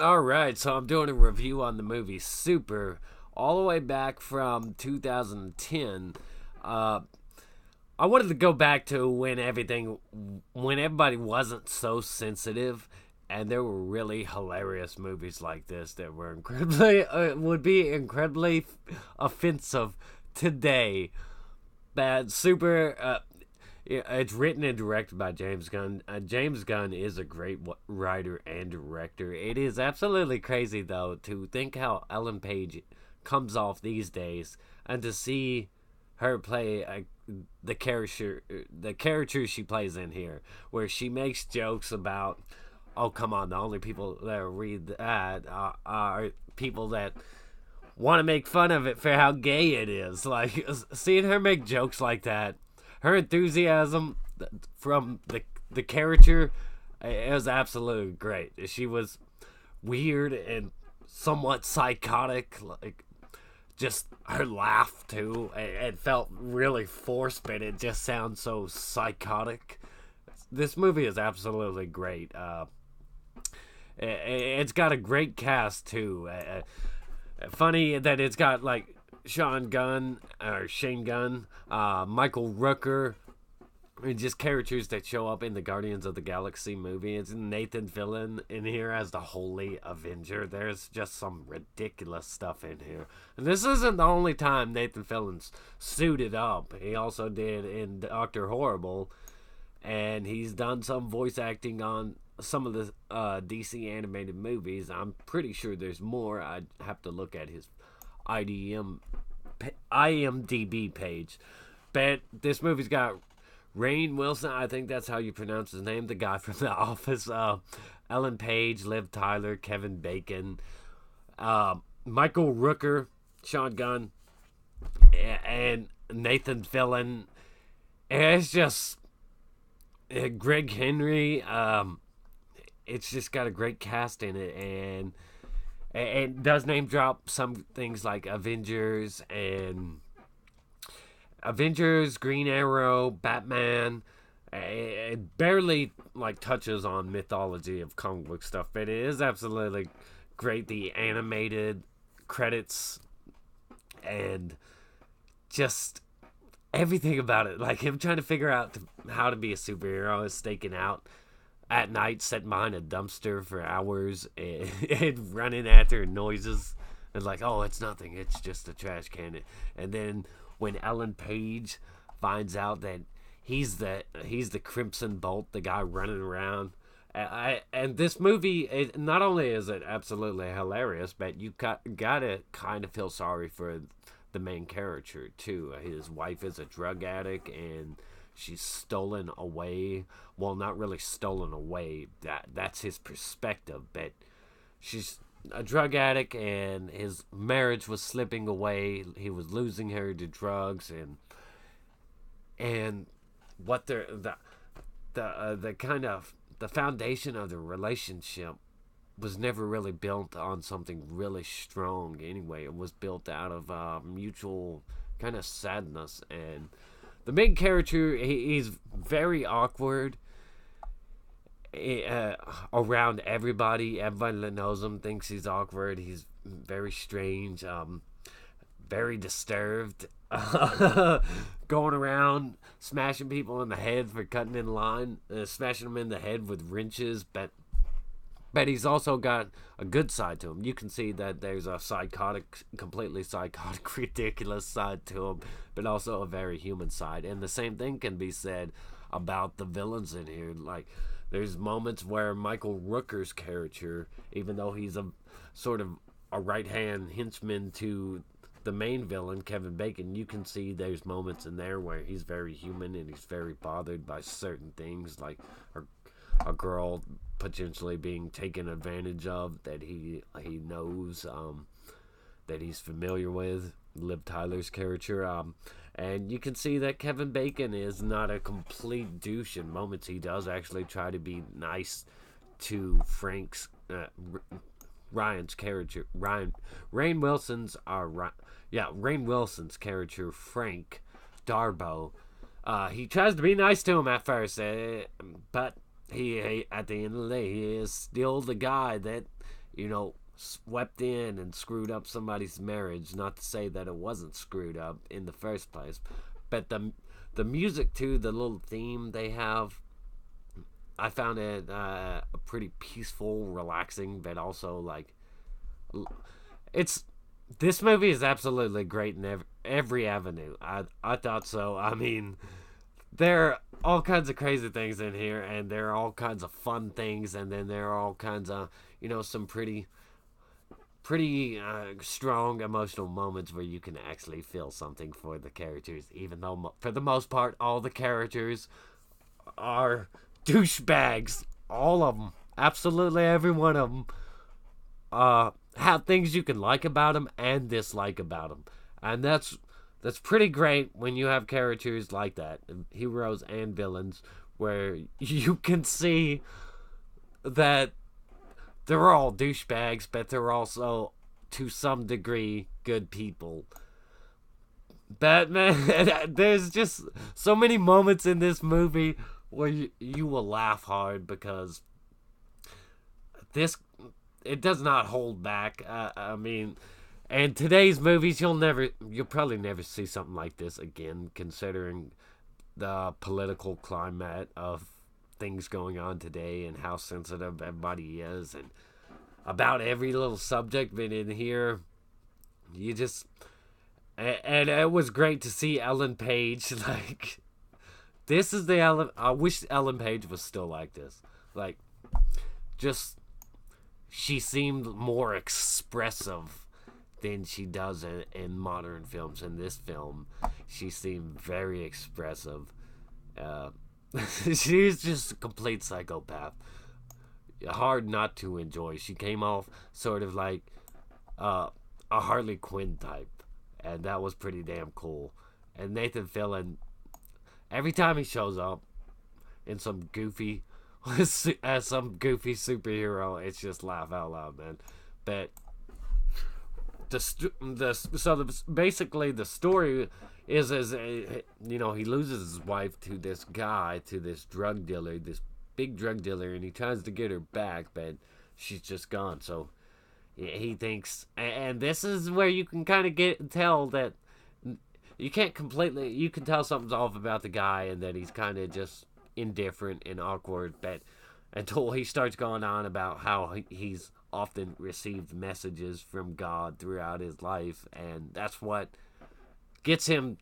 All right, so I'm doing a review on the movie Super, all the way back from 2010. Uh, I wanted to go back to when everybody wasn't so sensitive, and there were really hilarious movies like this that were would be incredibly offensive today. Bad Super. Yeah, it's written and directed by James Gunn. James Gunn is a great writer and director. It is absolutely crazy, though, to think how Ellen Page comes off these days, and to see her play the character she plays in here, where she makes jokes about, oh come on, the only people that read that are people that want to make fun of it for how gay it is. Like seeing her make jokes like that, her enthusiasm from the character, it was absolutely great. She was weird and somewhat psychotic, like just her laugh too. It felt really forced, but it just sounds so psychotic. This movie is absolutely great. It's got a great cast too. Funny that it's got like Sean Gunn or Shane Gunn, Michael Rooker, just characters that show up in the Guardians of the Galaxy movie. It's Nathan Fillion in here as the Holy Avenger. There's just some ridiculous stuff in here. And this isn't the only time Nathan Fillion's suited up. He also did in Doctor Horrible, and he's done some voice acting on some of the DC animated movies. I'm pretty sure there's more. I'd have to look at his IMDb page. But this movie's got Rainn Wilson, I think that's how you pronounce his name, the guy from The Office, Ellen Page, Liv Tyler, Kevin Bacon, Michael Rooker, Sean Gunn, and Nathan Fillion. It's just Greg Henry. It's just got a great cast in it, and it does name drop some things like Avengers, Green Arrow, Batman. It barely like touches on mythology of comic book stuff, but it is absolutely great. The animated credits and just everything about it, like him trying to figure out how to be a superhero, is staking out at night, sitting behind a dumpster for hours and running after noises and like, oh, it's nothing, it's just a trash can. And then when Ellen Page finds out that he's the Crimson Bolt, the guy running around. And this movie, not only is it absolutely hilarious, but you gotta kind of feel sorry for the main character too. His wife is a drug addict, and she's stolen away. Well, not really stolen away. That's his perspective, but she's a drug addict, and his marriage was slipping away. He was losing her to drugs, and what the kind of the foundation of the relationship was never really built on something really strong. Anyway, it was built out of mutual kind of sadness. And the main character, he's very awkward around everybody. Everybody that knows him thinks he's awkward. He's very strange, very disturbed, going around smashing people in the head for cutting in line, smashing them in the head with wrenches. But he's also got a good side to him. You can see that there's a completely psychotic, ridiculous side to him, but also a very human side. And the same thing can be said about the villains in here. Like, there's moments where Michael Rooker's character, even though he's a sort of a right-hand henchman to the main villain, Kevin Bacon, you can see there's moments in there where he's very human and he's very bothered by certain things, like a girl potentially being taken advantage of that he knows, that he's familiar with, Liv Tyler's character. And you can see that Kevin Bacon is not a complete douche in moments. He does actually try to be nice to Frank's Ryan's character. Rainn Wilson's character, Frank Darbo. He tries to be nice to him at first, but he at the end of the day, he is still the guy that swept in and screwed up somebody's marriage. Not to say that it wasn't screwed up in the first place, but the music too, the little theme they have, I found it a pretty peaceful, relaxing, but also like it's this movie is absolutely great in every avenue. I thought so. I mean, there are all kinds of crazy things in here, and there are all kinds of fun things, and then there are all kinds of some pretty strong emotional moments where you can actually feel something for the characters, even though for the most part all the characters are douchebags. All of them, absolutely every one of them, have things you can like about them and dislike about them, and that's pretty great when you have characters like that, heroes and villains, where you can see that they're all douchebags, but they're also, to some degree, good people. Batman, there's just so many moments in this movie where you will laugh hard because this it does not hold back. I mean, and today's movies, you'll probably never see something like this again, considering the political climate of things going on today and how sensitive everybody is and about every little subject. But in here, you just and it was great to see Ellen Page. Like, this is the Ellen. I wish Ellen Page was still like this. Like, just she seemed more expressive than she does in modern films. In this film, she seemed very expressive. She's just a complete psychopath. Hard not to enjoy. She came off sort of like a Harley Quinn type, and that was pretty damn cool. And Nathan Fillion, every time he shows up in some goofy as some goofy superhero, it's just laugh out loud, man. But basically the story is he loses his wife to this guy, to this drug dealer, this big drug dealer, and he tries to get her back, but she's just gone. So he thinks, and this is where you can kind of tell that you can tell something's off about the guy, and that he's kind of just indifferent and awkward, but until he starts going on about how he's often received messages from God throughout his life, and that's what gets him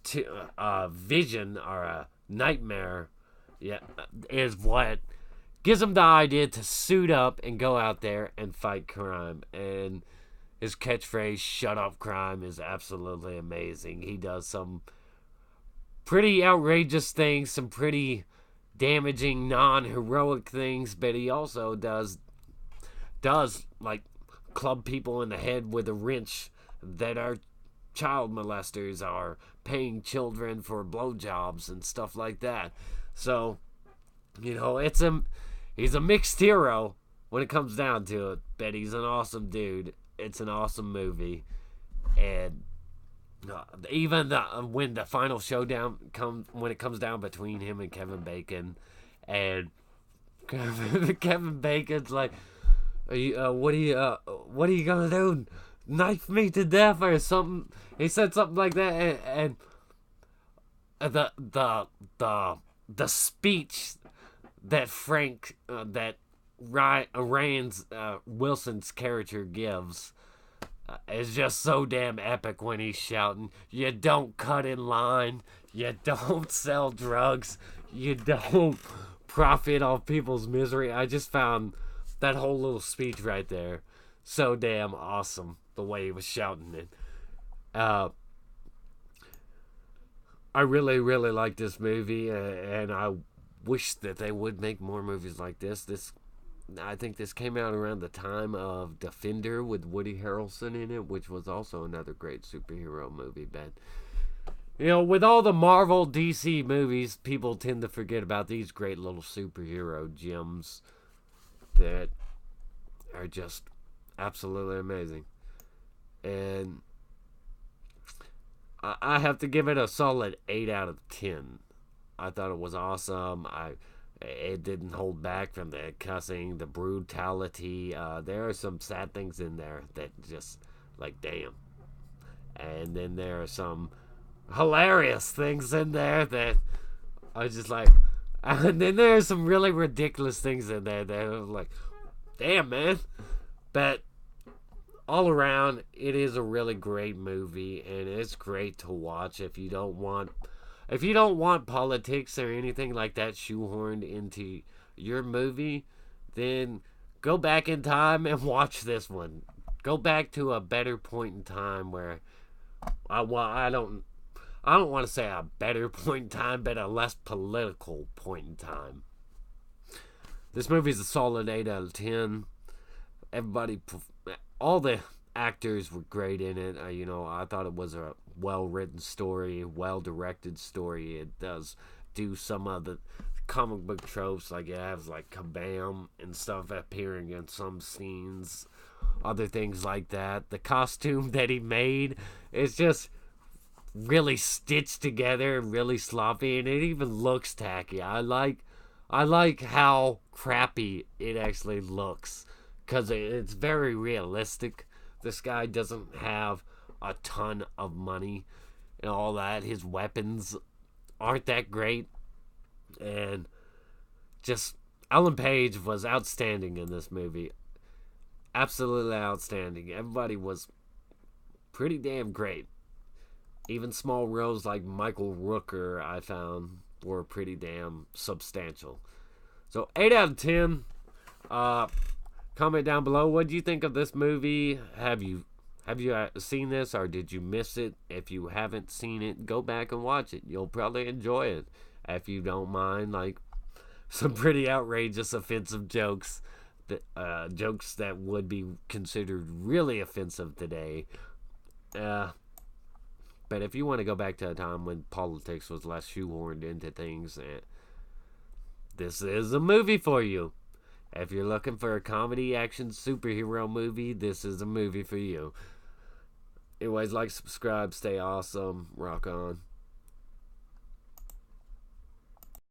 to a vision or a nightmare, is what gives him the idea to suit up and go out there and fight crime. And his catchphrase, "Shut up, crime," is absolutely amazing. He does some pretty outrageous things, some pretty damaging, non-heroic things, but he also does like club people in the head with a wrench that are child molesters, are paying children for blowjobs and stuff like that. So, he's a mixed hero when it comes down to it, but he's an awesome dude. It's an awesome movie, and even when the final showdown when it comes down between him and Kevin Bacon, and Kevin Bacon's like, what are you gonna do? Knife me to death or something? He said something like that, and the speech that Ryan Wilson's character gives is just so damn epic when he's shouting, "You don't cut in line, you don't sell drugs, you don't profit off people's misery." I just found that whole little speech right there so damn awesome, the way he was shouting it. I really, really like this movie, and I wish that they would make more movies like this. I think this came out around the time of Defender with Woody Harrelson in it, which was also another great superhero movie. But, with all the Marvel, DC movies, people tend to forget about these great little superhero gems that are just absolutely amazing. And I have to give it a solid 8 out of 10. I thought it was awesome. It didn't hold back from the cussing, the brutality. There are some sad things in there that just like damn. And then there are some hilarious things in there that I was just like, and then there are some really ridiculous things in there that are like, damn, man. But all around, it is a really great movie, and it's great to watch if you don't want politics or anything like that shoehorned into your movie, then go back in time and watch this one. Go back to a better point in time where I don't want to say a better point in time, but a less political point in time. This movie is a solid 8 out of 10. Everybody, all the actors were great in it. I thought it was a well-written story, well-directed story. It does do some of the comic book tropes, like it has like kabam and stuff appearing in some scenes, other things like that. The costume that he made is just really stitched together, really sloppy, and it even looks tacky. I like how crappy it actually looks because it's very realistic. This guy doesn't have a ton of money and all that. His weapons aren't that great, and just Ellen Page was outstanding in this movie. Absolutely outstanding. Everybody was pretty damn great. Even small roles like Michael Rooker, I found, were pretty damn substantial. So 8 out of 10. Comment down below. What do you think of this movie? Have you seen this, or did you miss it? If you haven't seen it, go back and watch it. You'll probably enjoy it if you don't mind like some pretty outrageous, offensive jokes. Jokes that would be considered really offensive today. But if you want to go back to a time when politics was less shoehorned into things, this is a movie for you. If you're looking for a comedy, action, superhero movie, this is a movie for you. Anyways, like, subscribe, stay awesome, rock on.